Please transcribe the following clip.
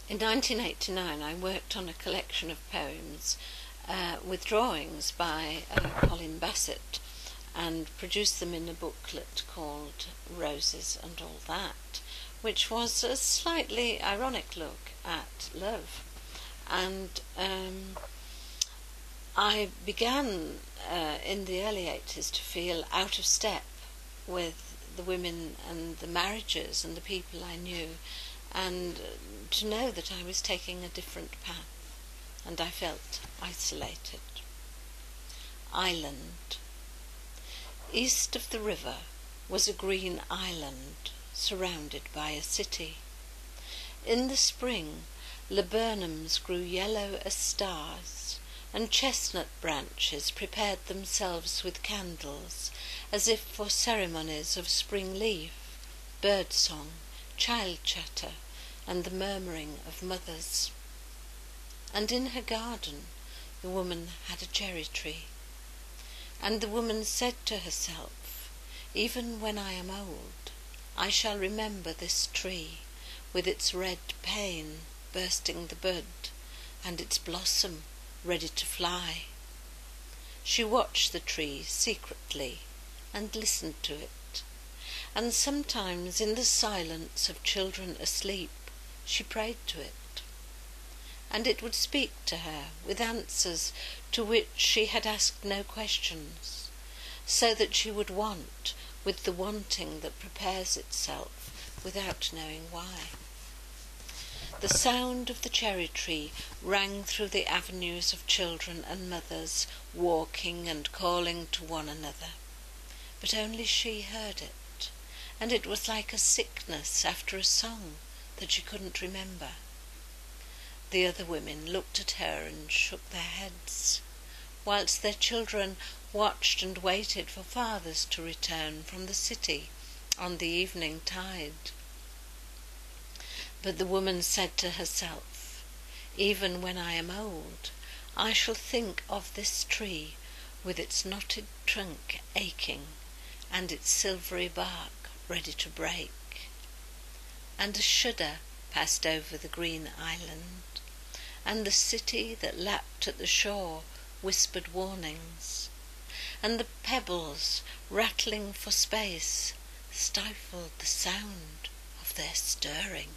In 1989 I worked on a collection of poems with drawings by Colin Bassett, and produced them in a booklet called Roses and All That, which was a slightly ironic look at love. And I began in the early 80s to feel out of step with the women and the marriages and the people I knew, and to know that I was taking a different path, and I felt isolated. Island. East of the river was a green island surrounded by a city. In the spring, laburnums grew yellow as stars, and chestnut branches prepared themselves with candles, as if for ceremonies of spring leaf, bird song, child chatter, and the murmuring of mothers. And in her garden the woman had a cherry tree. And the woman said to herself, "Even when I am old, I shall remember this tree, with its red pane bursting the bud, and its blossom ready to fly." She watched the tree secretly and listened to it, and sometimes in the silence of children asleep she prayed to it, and it would speak to her with answers to which she had asked no questions, so that she would want with the wanting that prepares itself without knowing why. The sound of the cherry tree rang through the avenues of children and mothers walking and calling to one another, but only she heard it, and it was like a sickness after a song that she couldn't remember. The other women looked at her and shook their heads, whilst their children watched and waited for fathers to return from the city on the evening tide. But the woman said to herself, "Even when I am old, I shall think of this tree with its knotted trunk aching and its silvery bark ready to break." And a shudder passed over the green island, and the city that lapped at the shore whispered warnings, and the pebbles, rattling for space, stifled the sound of their stirring.